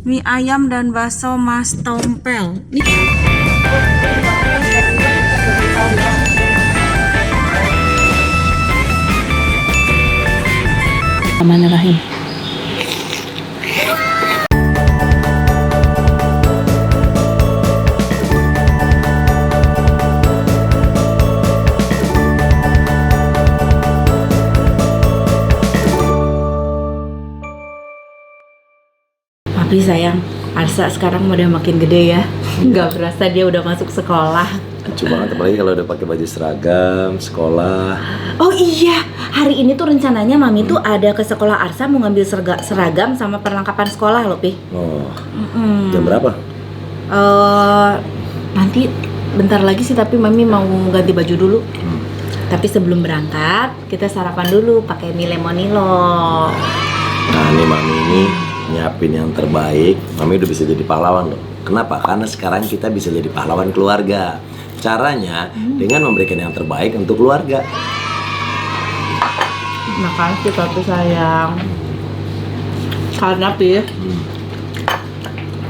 Mie ayam dan bakso Mas Tompel. Nih. Bismillahirrahmanirrahim. Papi sayang, Arsa sekarang udah makin gede ya. Nggak berasa dia udah masuk sekolah. Lucu banget, apalagi kalau udah pakai baju seragam, sekolah. Oh iya, hari ini tuh rencananya Mami tuh ada ke sekolah Arsa mau ngambil seragam sama perlengkapan sekolah loh, Pi. Oh, jam berapa? Nanti bentar lagi sih, tapi Mami mau ganti baju dulu. Tapi sebelum berangkat, kita sarapan dulu pakai mie lemonilo. Nah, nih Mami ini nyiapin yang terbaik. Mami udah bisa jadi pahlawan loh. Kenapa? Karena sekarang kita bisa jadi pahlawan keluarga. Caranya dengan memberikan yang terbaik untuk keluarga. Makasih papi sayang. Karena Pi,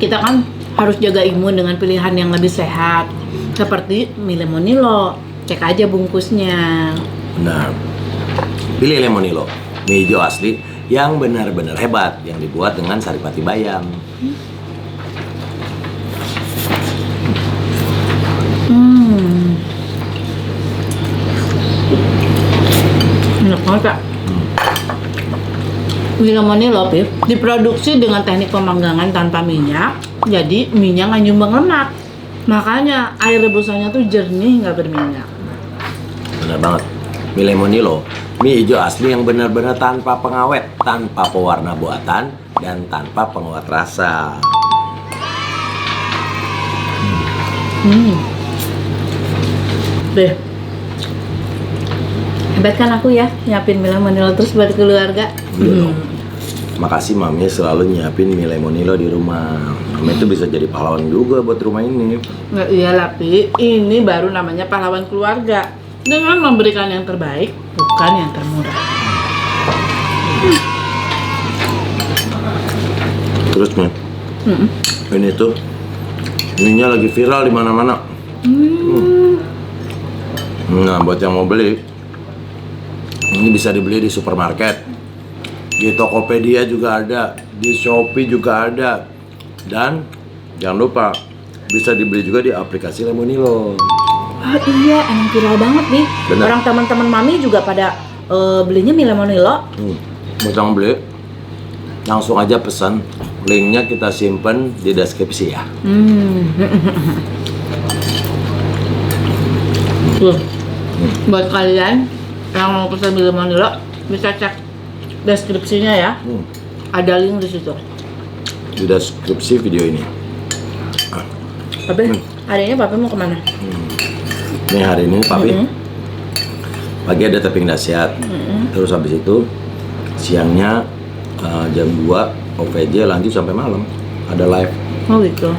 kita kan harus jaga imun dengan pilihan yang lebih sehat. Seperti mie lemonilo. Cek aja bungkusnya. Benar. Pilih Lemonilo, mie hijau asli yang benar-benar hebat, yang dibuat dengan saripati bayam. Enak banget Kak. Mie lemonilo Pip diproduksi dengan teknik pemanggangan tanpa minyak, jadi minyak nggak nyumbang lemak. Makanya air rebusannya tuh jernih, nggak berminyak. Benar banget. Mie Lemonilo, mie hijau asli yang benar-benar tanpa pengawet, tanpa pewarna buatan, dan tanpa penguat rasa. Deh, hebat kan aku ya nyiapin mie lemonilo terus buat keluarga. Makasih Mami selalu nyiapin mie Lemonilo di rumah. Mami itu bisa jadi pahlawan juga buat rumah ini. Nggak iyalah Pi, ini baru namanya pahlawan keluarga dengan memberikan yang terbaik, bukan yang termurah. Terus nih, ini tuh mie-nya lagi viral di mana-mana. Nah, buat yang mau beli, ini bisa dibeli di supermarket, di Tokopedia juga ada, di Shopee juga ada, dan jangan lupa bisa dibeli juga di aplikasi Lemonilo. Oh iya, emang viral banget nih. Bener. Orang teman-teman Mami juga pada belinya mie lemonilo. Buat yang beli, langsung aja pesan. Linknya kita simpen di deskripsi ya. Tuh, buat kalian yang mau pesan mie lemonilo bisa cek deskripsinya ya. Ada link di situ. Di deskripsi video ini. Papi, hari ini Papi mau kemana? Nih hari ini Papi pagi ada tapping dahsyat. Terus habis itu siangnya jam 2 OVJ lanjut sampai malam ada live. Oh gitu.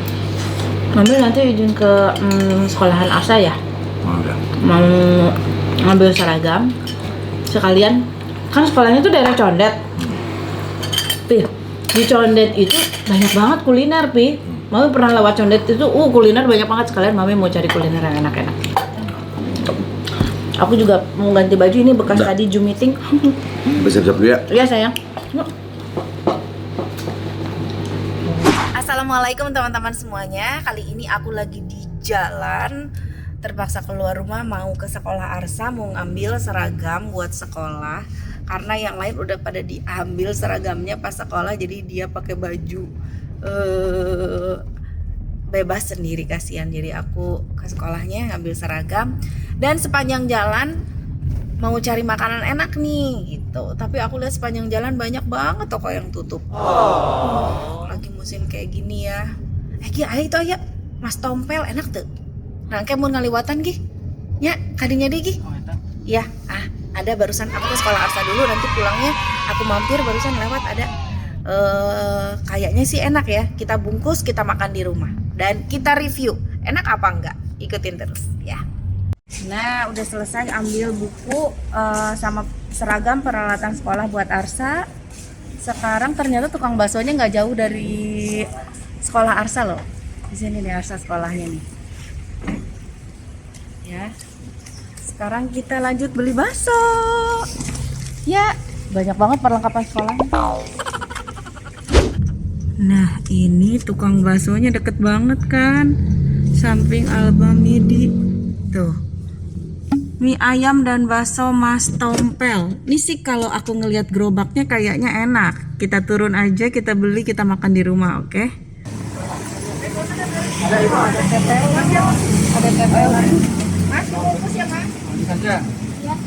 Mami nanti izin ke sekolahan Arsa ya? Ada. Mau ngambil seragam sekalian, kan sekolahnya tuh daerah Condet. Pi, di Condet itu banyak banget kuliner Pi. Mami pernah lewat Condet itu, kuliner banyak banget, sekalian Mami mau cari kuliner yang enak-enak. Aku juga mau ganti baju, ini bekas tadi Zoom meeting. Siap-siap dulu ya. Iya sayang. Yuk. Assalamualaikum teman-teman semuanya. Kali ini aku lagi di jalan, terpaksa keluar rumah mau ke sekolah Arsa, mau ngambil seragam buat sekolah. Karena yang lain udah pada diambil seragamnya pas sekolah, jadi dia pakai baju bebas sendiri, kasihan. Jadi aku ke sekolahnya ngambil seragam, dan sepanjang jalan mau cari makanan enak nih gitu. Tapi aku lihat sepanjang jalan banyak banget toko yang tutup. Lagi musim kayak gini ya. Gi, ayo itu ayo Mas Tompel enak tuh. Rangke mau ngaliwatan Gi. Ya, kadinya deh Gi. Iya, ada barusan aku ke sekolah Arsa dulu, nanti pulangnya aku mampir, barusan lewat ada. Kayaknya sih enak ya. Kita bungkus, kita makan di rumah dan kita review enak apa enggak. Ikutin terus ya. Nah, udah selesai ambil buku sama seragam peralatan sekolah buat Arsa. Sekarang ternyata tukang baksonya nggak jauh dari sekolah Arsa loh. Di sini nih Arsa sekolahnya nih. Ya. Sekarang kita lanjut beli bakso. Ya, banyak banget perlengkapan sekolahnya. Nah, ini tukang baksonya deket banget kan. Samping Alba Midi. Tuh. Mie ayam dan bakso Mas Tompel. Ini sih kalau aku ngelihat gerobaknya kayaknya enak. Kita turun aja, kita beli, kita makan di rumah, oke? Ada TPO. Ada TPO. Mas, bungkus ya, Mas? Saja. Ya.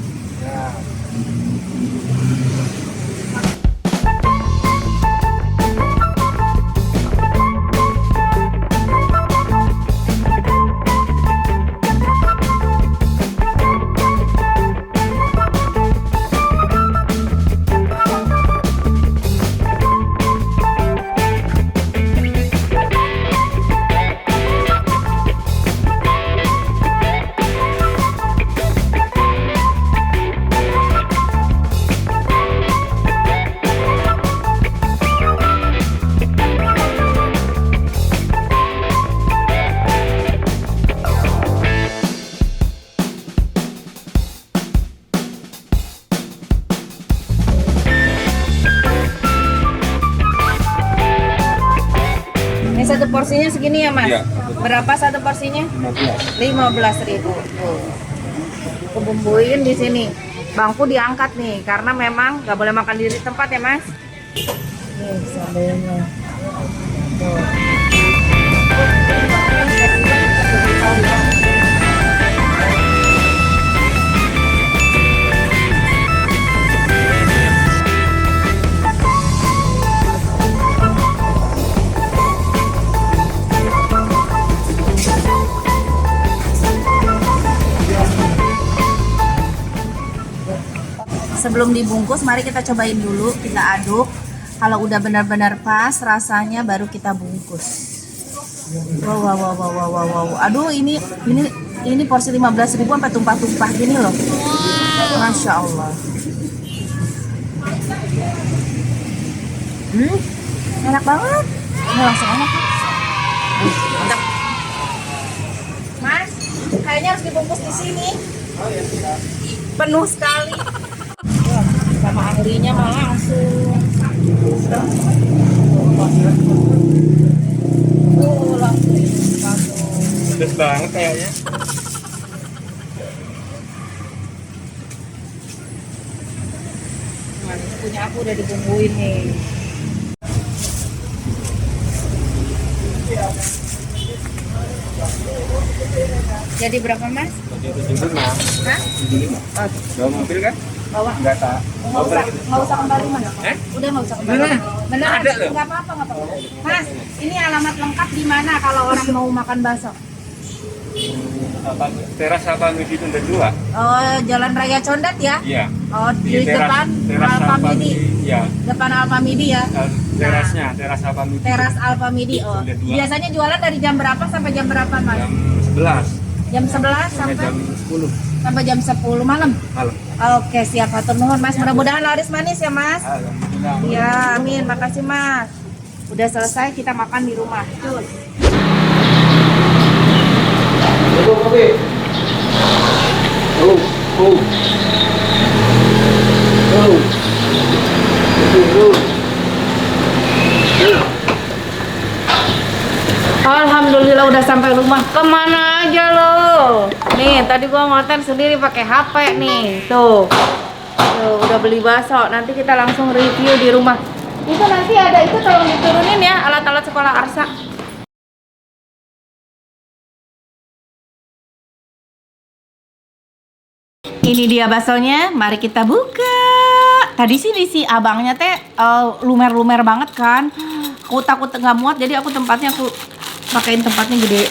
Ini satu porsinya segini ya, Mas? Iya. Berapa satu porsinya? 15. 15.000. Kebumbuin di sini. Bangku diangkat nih karena memang nggak boleh makan di tempat ya, Mas. Nih sambelnya. Tuh. Sebelum dibungkus, mari kita cobain dulu, kita aduk. Kalau udah benar-benar pas rasanya, baru kita bungkus. Wow. Aduh, ini porsi 15.000 sampai tumpah-tumpah gini loh. Masya Allah. Enak banget. Ini langsung enak. Mantap. Mas, kayaknya harus dibungkus di sini. Penuh sekali. Sama ahlinya mah langsung. Langsung. Pedes banget kayaknya. Nah, ini punya aku udah dibumbuin nih. Jadi berapa, Mas? 75. Hah? 75. Oh, Bawa mobil kan? bawa. Enggak tak. Nggak usah kembali, Mas. Udah nggak usah kembali. Bener? Bener. Ada loh. Nggak apa-apa. Mas, ini alamat lengkap di mana kalau orang mau makan bakso? Apa teras apa Midi Tunda 2? Oh, Jalan Raya Condet ya? Iya. Oh, di depan teras Alfa Midi. Iya. Depan Alfa Midi ya? Terasnya, teras apa Midi. Teras Alfa Midi. Oh. Tunda 2. Biasanya jualan dari jam berapa sampai jam berapa, Mas? Jam 11 Jam 11 sampai sampai jam 10 sampai jam 10 malam. malam. Oke, siap, hatur nuhun, Mas. Mudah-mudahan laris manis ya, Mas. Alhamdulillah. Ya, amin. Makasih, Mas. Udah selesai, kita makan di rumah. Cus. Alhamdulillah udah sampai rumah. Kemana aja lo? Nih, tadi gua ngoten sendiri pakai HP nih. Tuh. Tuh, udah beli bakso. Nanti kita langsung review di rumah. Itu nanti ada itu tolong diturunin ya alat-alat sekolah Arsa. Ini dia baksonya, mari kita buka. Tadi sih si abangnya teh lumer-lumer banget kan. Aku takut nggak muat, jadi aku pakein tempatnya gede.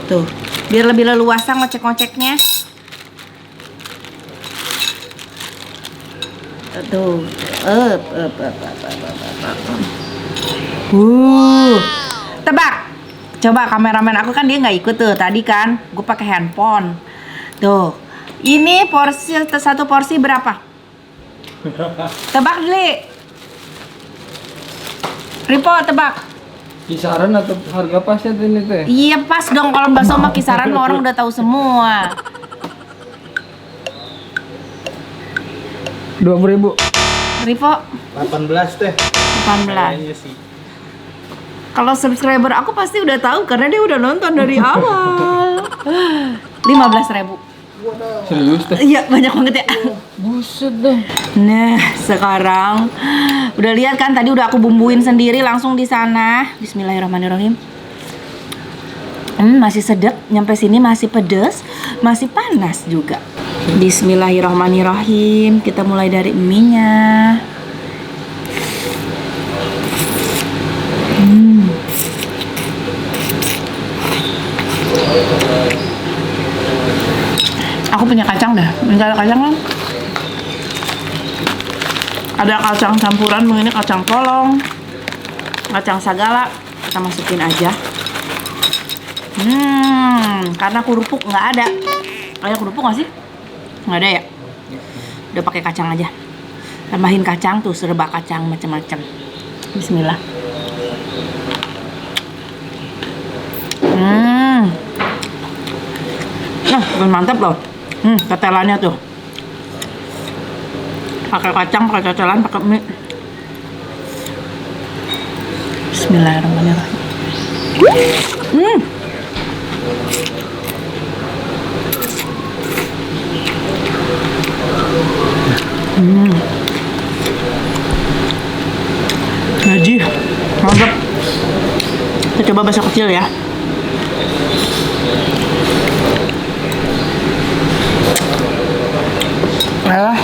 Tuh, biar lebih leluasa ngocek-ngoceknya. Tuh, tebak. Coba kameramen aku kan dia nggak ikut tuh tadi kan, gue pakai handphone. Tuh, ini satu porsi berapa? Tebak, Dli. Ripo, tebak. Kisaran atau harga pasnya ini teh? Iya pas dong, kalau bakso sama kisaran mah orang udah tahu semua. 20.000. Ripo, 18 teh. 18. Kayaknya sih. Kalau subscriber aku pasti udah tahu karena dia udah nonton dari awal. 15.000. Serius teh? Iya, banyak banget ya. Buset deh. Nah, sekarang udah lihat kan tadi udah aku bumbuin sendiri langsung di sana. Bismillahirrahmanirrahim. Masih sedap, nyampe sini masih pedas, masih panas juga. Bismillahirrahmanirrahim. Kita mulai dari mie-nya. Aku punya kacang dah. Minta ada kacang kan? Ada kacang campuran, ini kacang polong, kacang sagala. Kita masukin aja. Karena kerupuk nggak ada. Ada kerupuk nggak sih? Nggak ada ya? Udah pakai kacang aja. Tambahin kacang tuh, serba kacang macam-macam. Bismillah. Nah, mantap loh. Tetelannya tuh. Pakai kacang, pakai tetelan, pakai mie. Bismillahirrahmanirrahim. Gaji, mantap. Kita coba bakso kecil ya.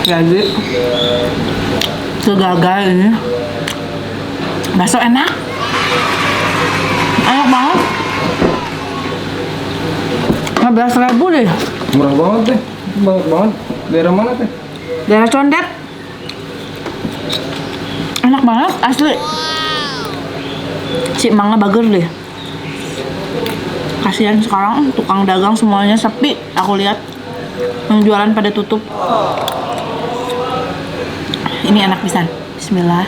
Jadi segagal ini bakso enak banget. 15.000 deh. Murah banget teh. Banget banget. Daerah mana teh? Daerah Condet. Enak banget asli. Si Mangga bager deh. Kasihan sekarang tukang dagang semuanya sepi. Aku lihat yang jualan pada tutup. Ini enak pisan. Bismillah.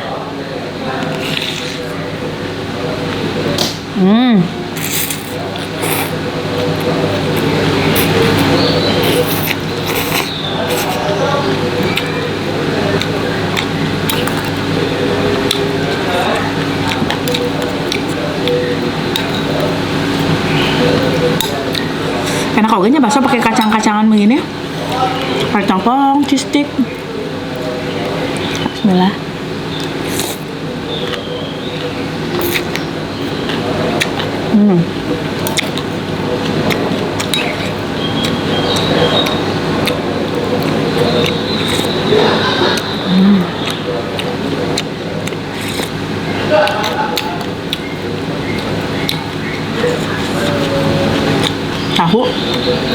Enak ogenya bakso pakai kacang-kacangan begini. Kacang polong, cheese stick. Bismillah.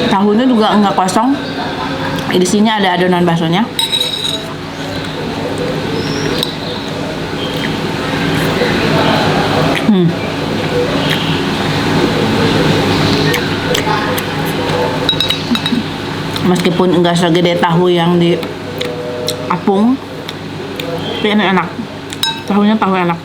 Tahunya juga enggak kosong. Di sini ada adonan baksonya. Meskipun enggak segede tahu yang di Apung, tapi ini enak. Tahunya tahu enak.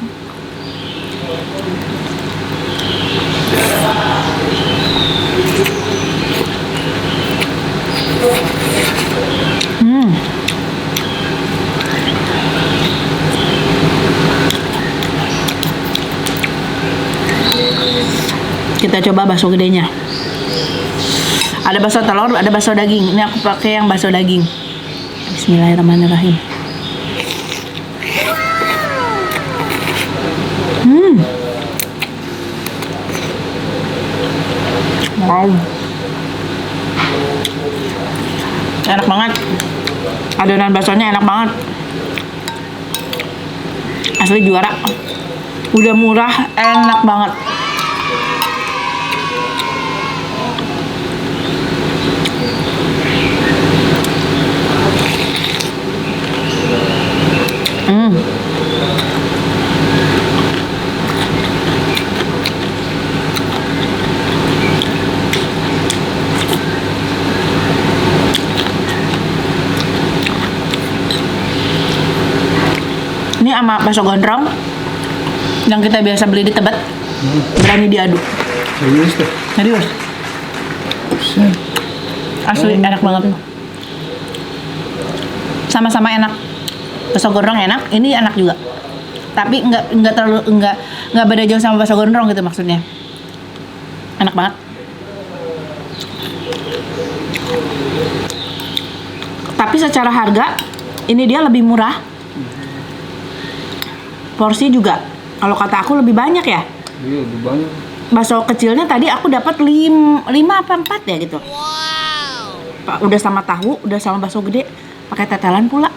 Kita coba bakso gedenya. Ada bakso telur, ada bakso daging. Ini aku pakai yang bakso daging. Bismillahirrahmanirrahim. Wow. Enak banget. Adonan baksonya enak banget. Asli juara. Udah murah, enak banget. Ini sama bakso gondrong Yang kita biasa beli di Tebet. Berani diadu. Serius deh. Serius. Asli enak banget. Sama-sama enak. Bakso gondrong enak, ini enak juga. Tapi nggak terlalu nggak beda jauh sama bakso gondrong gitu maksudnya. Enak banget. Tapi secara harga ini dia lebih murah. Porsi juga kalau kata aku lebih banyak ya. Iya, lebih banyak. Bakso kecilnya tadi aku dapat 5 apa 4 ya gitu. Wow. Udah sama tahu, udah sama bakso gede, pakai tetelan pula.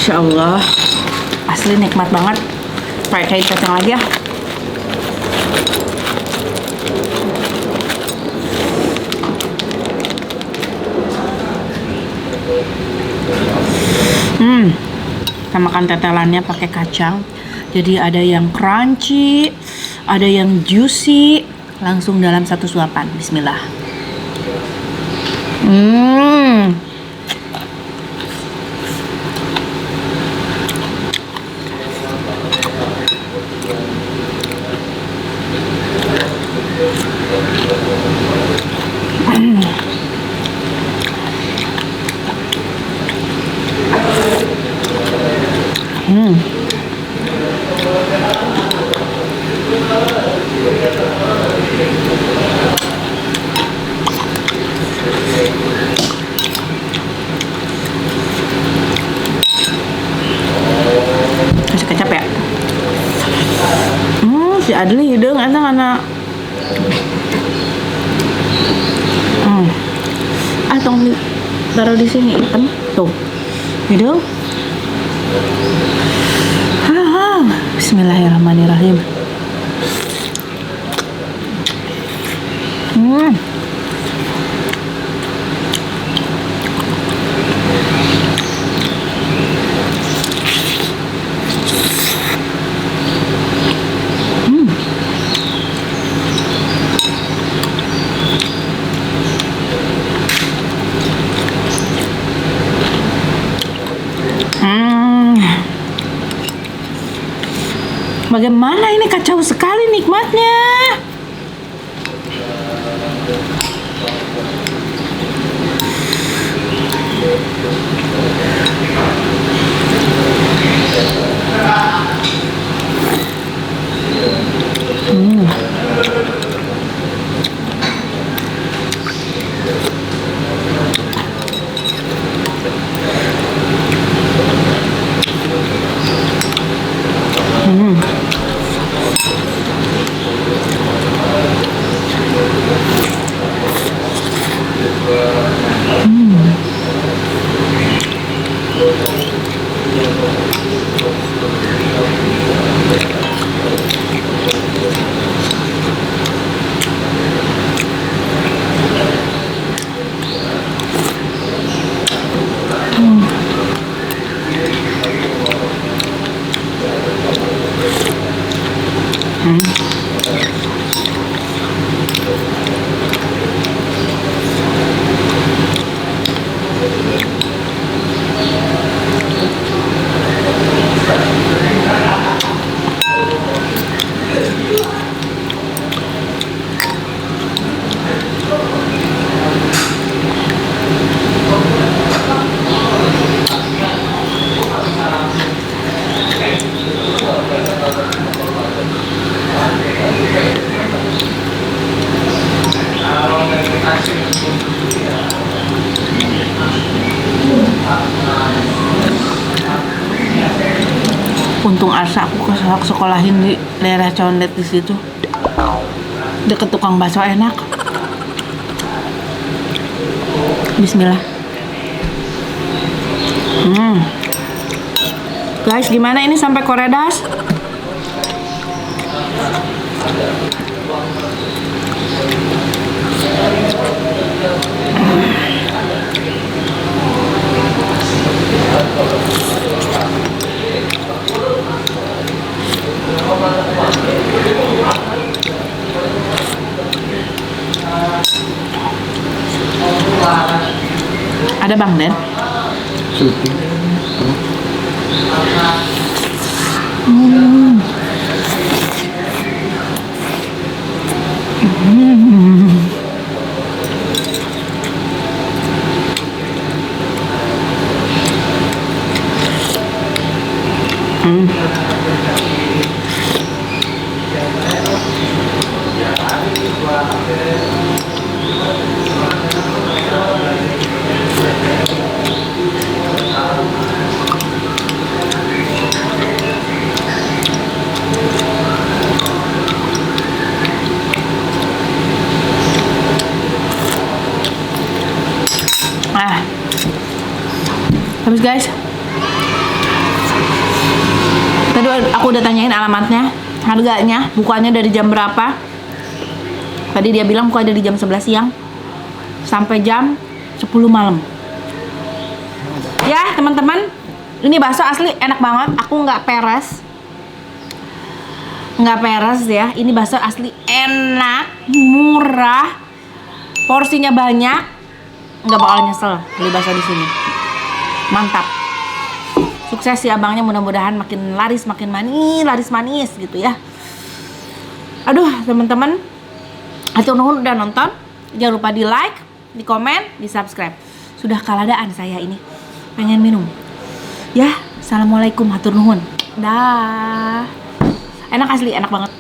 Masya Allah, asli nikmat banget. Pakai kain kacang lagi ya. Kita makan tetelannya pakai kacang. Jadi ada yang crunchy, ada yang juicy, langsung dalam satu suapan. Bismillah. Kasih kecap ya. Si Adli hidung anak-anak. Tong taruh di sini hitam tuh hidung. Bismillahirrahmanirrahim. Bagaimana ini, kacau sekali nikmatnya. Untung asa aku sekolahin di daerah Condet di situ, deket tukang bakso enak. Bismillah. Guys, gimana ini sampai Koredas? Enak, Den. Suti. Habis guys. Tadi aku udah tanyain alamatnya, harganya, bukanya dari jam berapa. Tadi dia bilang buka dari jam 11 siang sampai jam 10 malam. Ya teman-teman, ini bakso asli enak banget. Aku nggak peres ya. Ini bakso asli enak, murah, porsinya banyak, nggak bakal nyesel beli bakso di sini. Mantap. Sukses ya abangnya, mudah-mudahan makin laris, makin manis, laris manis gitu ya. Aduh teman-teman, hatur nuhun udah nonton. Jangan lupa di like, di komen, di subscribe. Sudah keadaan saya ini pengen minum. Ya, assalamualaikum, hatur nuhun. Dah. Enak asli, enak banget.